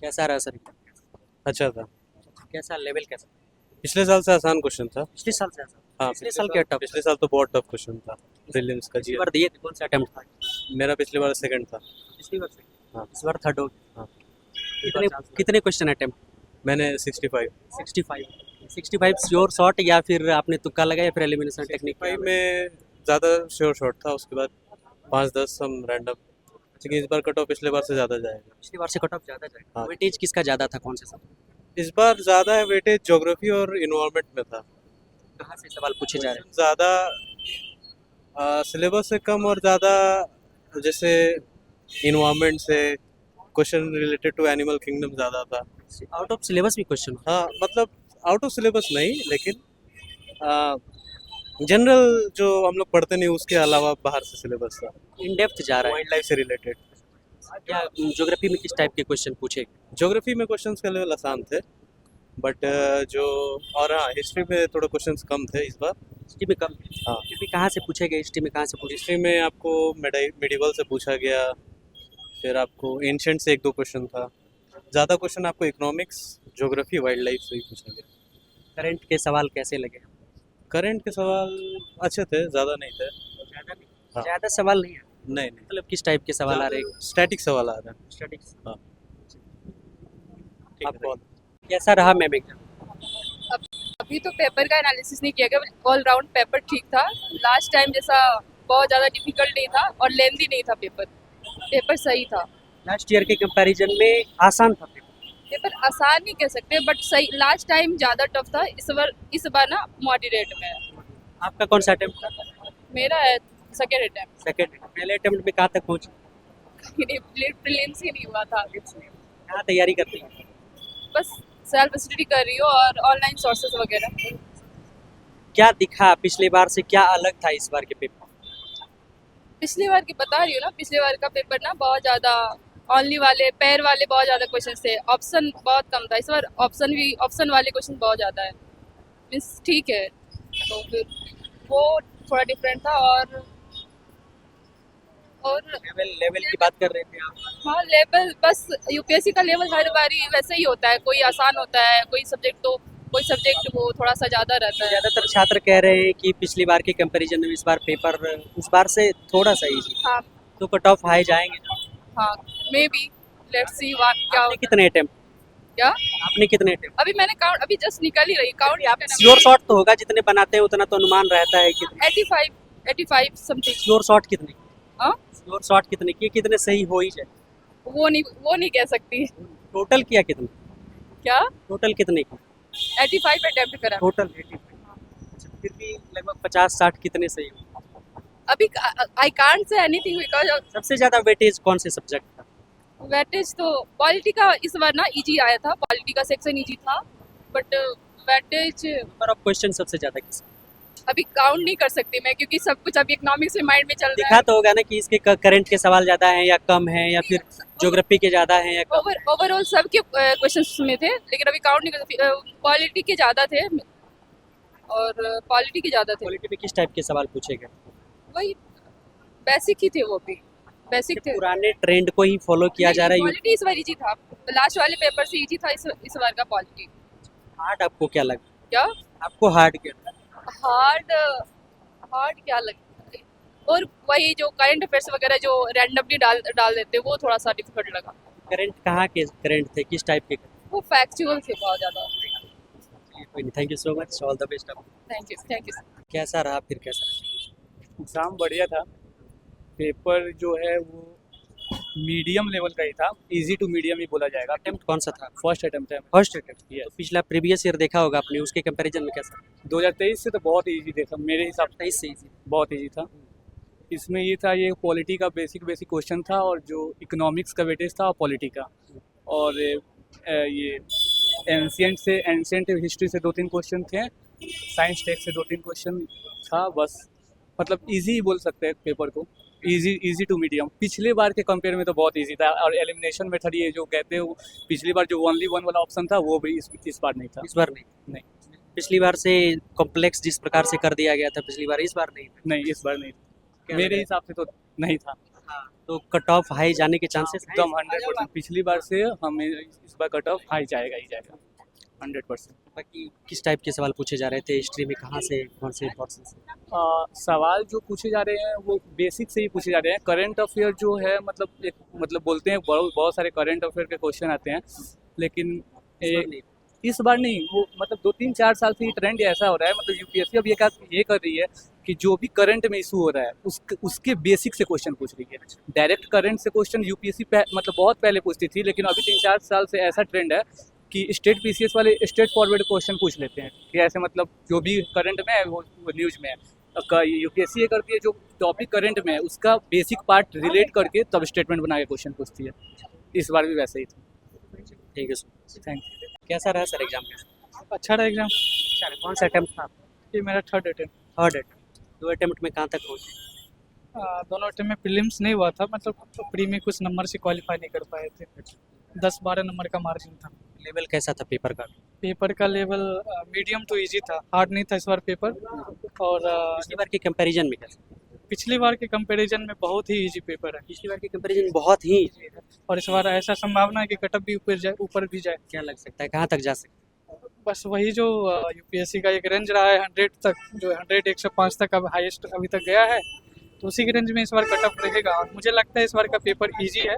कैसा रहा सर? अच्छा था। कैसा लेवल कैसा? पिछले साल से आसान क्वेश्चन था। पिछले साल से ऐसा? हाँ, पिछले साल क्या टफ? पिछले साल तो बहुत टफ क्वेश्चन था प्रीलिम्स का पिछली जी। बार दिए थे, कौन सा अटेम्प्ट था? मेरा पिछली बार सेकंड था। पिछली बार से? हाँ। इस बार थर्ड हो गया। हाँ। कितने कितने क्वेश्चन अटेम्प्ट? मैंने 65। 65 श्योर शॉट या फिर आपने तुक्का लगाया या फिर एलिमिनेशन टेक्निक? 65 में ज़्यादा श्योर शॉट था, उसके बाद 5-10 हम रैंडम। लेकिन इस बार कट ऑफ पिछले बार से ज़्यादा जाएगा। पिछली बार से कट ऑफ ज़्यादा जाएगा। हाँ। वेटेज किसका ज़्यादा था, कौन से सब? इस बार ज़्यादा है वेटेज ज्योग्राफी और इन्वायरमेंट में था। कहाँ से सवाल पूछे जा रहे हैं? ज़्यादा सिलेबस से कम और ज़्यादा, जैसे इन्वायरमेंट से question related to animal kingdom ज़्यादा था। आउट ऑफ सिलेबस भी क्वेश्चन? हाँ, मतलब आउट ऑफ सिलेबस नहीं, लेकिन जनरल जो हम लोग पढ़ते नहीं उसके अलावा बाहर से सिलेबस था। इन डेप्थ जा रहा है। वाइल्ड लाइफ से रिलेटेड। क्या ज्योग्राफी में किस टाइप के क्वेश्चन पूछे? ज्योग्राफी में क्वेश्चंस का लेवल आसान थे, बट जो और हाँ, हिस्ट्री में थोड़े क्वेश्चंस कम थे इस बार। हिस्ट्री में कम? हाँ। फिर भी कहाँ से पूछे गए? हिस्ट्री में कहाँ से पूछे? हिस्ट्री में आपको मेडिवल से पूछा गया, फिर आपको एंशिएंट से 1-2 क्वेश्चन था। ज़्यादा क्वेश्चन आपको इकोनॉमिक्स, ज्योग्राफी, वाइल्ड लाइफ से ही पूछा गया। करंट के सवाल कैसे लगे? करंट के सवाल अच्छे थे, ज़्यादा नहीं थे। ज़्यादा नहीं? हाँ। ज़्यादा सवाल नहीं है? नहीं नहीं, मतलब किस टाइप के सवाल आ रहे हैं? स्टैटिक सवाल आ रहे हैं। स्टैटिक्स? हाँ। ठीक आपको है। कैसा रहा मैम एग्जाम? अभी तो पेपर का एनालिसिस नहीं किया गया, ऑल राउंड पेपर ठीक था। लास्ट टाइम जैसा बहुत ज़्यादा डिफिकल्ट नहीं था और लेंदी नहीं था पेपर। पेपर सही था। लास्ट ईयर के कंपैरिजन में आसान था पेपर? पेपर आसान नहीं कह सकते बट सही। लास्ट टाइम ज़्यादा टफ था, इस बार ना मॉडरेट में है। आपका कौन सा अटेम्प्ट था? मेरा है सेकेंड अटैम्प्ट। सेकेंड। पहले अटेम्प्ट में कहाँ तक पहुँचे? प्रीलिम्स ही नहीं हुआ था। कहाँ तैयारी करते हैं? बस सेल्फ स्टडी कर रही हूँ और ऑनलाइन सोर्सेज वगैरह। क्या दिखा पिछले बार से, क्या अलग था इस बार के पेपर? पिछली बार की बता रही हूँ ना, पिछली बार का पेपर ना बहुत ज़्यादा ओनली वाले पैर वाले बहुत ज़्यादा क्वेश्चन थे, ऑप्शन बहुत कम था। इस बार ऑप्शन वाले क्वेश्चन बहुत ज़्यादा है। मीन्स ठीक है, तो फिर वो थोड़ा डिफरेंट था। और लेवल की बात कर रहे थे आप? हाँ, लेवल बस यूपीएससी का लेवल हर बारी वैसे ही होता है। कोई आसान होता है, कोई सब्जेक्ट वो थोड़ा सा ज़्यादा रहता है। ज़्यादातर छात्र कह रहे हैं कि पिछली बार के कंपैरिजन में इस बार पेपर उस बार से थोड़ा सा इजी, हाँ तो कट ऑफ हाई जाएंगे। हाँ, मे बी, लेट्स सी क्या आपने कितने अटेम्प्ट? क्या आपने कितने अटेम्प्ट? अभी मैंने काउंट, अभी जस्ट निकल ही रही काउंट। श्योर शॉट तो होगा, जितने बनाते हैं उतना तो अनुमान रहता है कि 85 समथिंग। श्योर शॉट कितने? हाँ, श्योर शॉट कितने किए, कितने सही हो ही जाए? वो नहीं कह सकती। टोटल किया कितने? क्या टोटल कितने की? 85 अटेम्प्ट करा टोटल 85। अच्छा, फिर भी लगभग 50-60 कितने सही हो? अभी। I can't say anything because सबसे ज्यादा वेटेज कौन से सब्जेक्ट था? वेटेज तो पॉलिटी का इस बार ना इजी आया था। पॉलिटी का सेक्शन इजी था, but weightage number of question सबसे ज्यादा किस? अभी काउंट नहीं कर सकती मैं, क्योंकि सब कुछ अभी इकोनॉमिक्स में माइंड में चल रहा दिखा है। तो होगा ना कि इसके करंट के सवाल ज्यादा हैं या कम हैं, या फिर ज्योग्राफी के ज्यादा हैं या कम? ओवरऑल सबके क्वेश्चंस में थे, लेकिन अभी काउंट नहीं कर सकती। पॉलिटी के ज़्यादा थे और पॉलिटी के ज़्यादा थे। पॉलिटी में किस टाइप के सवाल पूछे गए? वही बेसिक ही थे, वो भी बेसिक थे। पुराने ट्रेंड को ही फॉलो किया जा रहा है? पॉलिटी इस बार इजी था। लास्ट वाले पेपर से इजी था इस बार का पॉलिटी। हार्ड आपको क्या लगा? क्या आपको हार्ड क्या लगा? हार्ड क्या लगता है? और वही जो करंट अफेयर्स वगैरह जो रैंडमली डाल देते, वो थोड़ा सा डिफिकल्ट लगा। करंट कहाँ के करंट थे, किस टाइप के? वो फैक्चुअल थे बहुत ज़्यादा। कोई नहीं, thank you so much, all the best. Thank you. कैसा रहा, फिर कैसा रहा? एग्ज़ाम बढ़िया था। पेपर जो है वो मीडियम लेवल का ही था, इजी टू मीडियम ही बोला जाएगा। अटेम्प्ट कौन सा था? फर्स्ट अटेम्प्ट है। First attempt. Yes. तो पिछला प्रीवियस ईयर देखा होगा आपने, उसके कंपैरिजन में कैसा? 2023 से तो बहुत इजी देखा मेरे हिसाब से, 23 से इजी। बहुत इजी था। इसमें ये था, ये पॉलिटी का बेसिक क्वेश्चन था, और जो इकोनॉमिक्स का वेटेज था, और पॉलिटी का, और ये एंशिएंट हिस्ट्री से 2-3 क्वेश्चन थे, साइंस टेक से 2-3 क्वेश्चन था बस। मतलब इजी ही बोल सकते हैं पेपर को, इजी टू मीडियम। पिछले बार के कंपेयर में तो बहुत इजी था, और एलिमिनेशन मेथड ये जो कहते हो, पिछली बार जो ओनली वन वाला ऑप्शन था वो भी इस बार नहीं था। इस बार नहीं? पिछली बार से कॉम्प्लेक्स जिस प्रकार से कर दिया गया था पिछली बार, इस बार नहीं था? नहीं, इस बार नहीं था। क्या मेरे लगा? हिसाब से तो नहीं था। तो कट ऑफ हाई जाने के चांसेस एकदम 100%। पिछली बार से हमें बार कट ऑफ हाई जाएगा ही जाएगा 100%। बाकी किस टाइप के सवाल पूछे जा रहे थे हिस्ट्री में, कहाँ से कौन से पोर्शन से? सवाल जो पूछे जा रहे हैं वो बेसिक से ही पूछे जा रहे हैं। करंट अफेयर जो है मतलब एक मतलब बोलते हैं बहुत सारे करंट अफेयर के क्वेश्चन आते हैं, लेकिन इस बार नहीं, वो मतलब 2-3-4 साल से ये ट्रेंड ऐसा हो रहा है, मतलब यूपीएससी अब ये कर रही है कि जो भी करंट में इशू हो रहा है उसके बेसिक से क्वेश्चन पूछ रही है। डायरेक्ट करंट से क्वेश्चन यूपीएससी मतलब बहुत पहले पूछती थी, लेकिन अभी 3-4 साल से ऐसा ट्रेंड है कि स्टेट पीसीएस वाले स्टेट फॉरवर्ड क्वेश्चन पूछ लेते हैं कि ऐसे मतलब जो भी करंट में है वो न्यूज़ में है। यूपीएससी ये करती है जो टॉपिक करंट में है उसका बेसिक पार्ट रिलेट करके तब स्टेटमेंट बना के क्वेश्चन पूछती है। इस बार भी वैसे ही था। ठीक है सर, थैंक यू। कैसा रहा सर एग्जाम का? अच्छा रहा एग्जाम। सर कौन सा अटेम्प्ट था? ये मेरा third attempt. Third attempt. 2 attempt में कहाँ तक पहुँचे? दोनों अटेम्प्ट में प्रीलिम्स नहीं हुआ था, मतलब प्री में कुछ नंबर से क्वालिफाई नहीं कर पाए थे। 10-12 नंबर का मार्जिन था। लेवल कैसा था पेपर का? पेपर का लेवल मीडियम टू इजी था, हार्ड नहीं था इस बार पेपर। और पिछली बार के कंपैरिजन में कैसा? पिछली बार के कंपैरिजन में बहुत ही इजी पेपर है। पिछली बार के कंपैरिजन बहुत ही easy है। और इस बार ऐसा संभावना है कि कटअप भी ऊपर भी जाए। क्या लग सकता है कहाँ तक जा सकता बस वही जो यूपीएससी का एक रेंज रहा है 100 तक, जो 100-105 तक अब हाईएस्ट अभी तक गया है, तो उसी के रेंज में इस बार कटअप रहेगा। और मुझे लगता है इस बार का पेपर इजी है,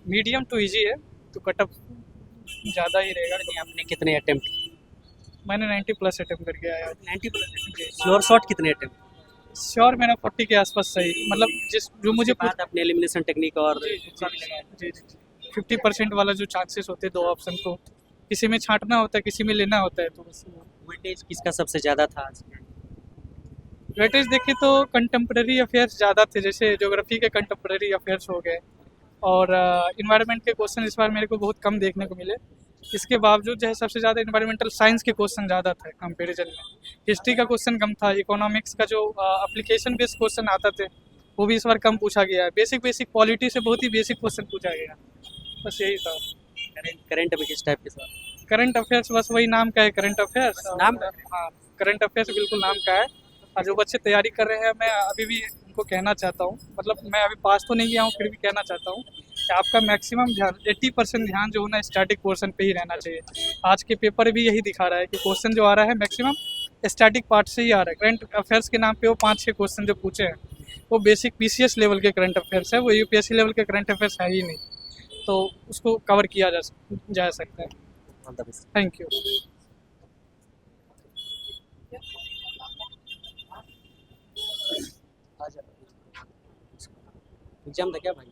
मीडियम टू इजी है, तो कटअप ज़्यादा ही रहेगा। है? आपने कितने अटेम्प्ट? मैंने 90+ अटेम्प्ट करके आया। 90+। श्योर शॉट कितने अटेम्प्ट? श्योर मेरा 40 के आसपास सही, मतलब जो मुझे बात अपने एलिमिनेशन टेक्निक और जी 50% वाला जो चांसेस होते हैं 2 ऑप्शन को किसी में छांटना होता है, किसी में लेना होता है, तो बस वेटेज किसका सबसे ज़्यादा था आज? वेटेज देखें तो कंटेम्प्रेरी अफेयर्स ज़्यादा थे, जैसे ज्योग्राफी के कंटेम्प्रेरी अफेयर्स हो गए, और इन्वायरमेंट के क्वेश्चन इस बार मेरे को बहुत कम देखने को मिले। इसके बावजूद जो है सबसे ज़्यादा इन्वायरमेंटल साइंस के क्वेश्चन ज़्यादा थे कंपैरिजन में। हिस्ट्री का क्वेश्चन कम था। इकोनॉमिक्स का जो एप्लीकेशन बेस्ड क्वेश्चन आते थे वो भी इस बार कम पूछा गया है। बेसिक पॉलिटी से बहुत ही बेसिक क्वेश्चन पूछा गया, बस यही था। करंट में किस टाइप के सवाल? करंट अफेयर्स बस वही नाम का है, करंट अफेयर्स नाम? हाँ, करंट अफेयर्स बिल्कुल नाम का है। और जो बच्चे तैयारी कर रहे हैं, मैं अभी भी उनको कहना चाहता हूँ, मतलब मैं अभी पास तो नहीं किया हूँ, फिर भी कहना चाहता हूँ कि आपका मैक्सिमम ध्यान 80% ध्यान जो है ना स्टैटिक पोर्शन पे ही रहना चाहिए। आज के पेपर भी यही दिखा रहा है कि क्वेश्चन जो आ रहा है मैक्सिमम स्टैटिक पार्ट से ही आ रहा है। करंट अफेयर्स के नाम पे वो 5-6 क्वेश्चन जो पूछे हैं वो बेसिक पीसीएस लेवल के करंट अफेयर्स है, वो यूपीएससी लेवल के करंट अफेयर्स है ही नहीं, तो उसको कवर किया जा सकता है। All the best. Thank you. Exam था क्या भाई?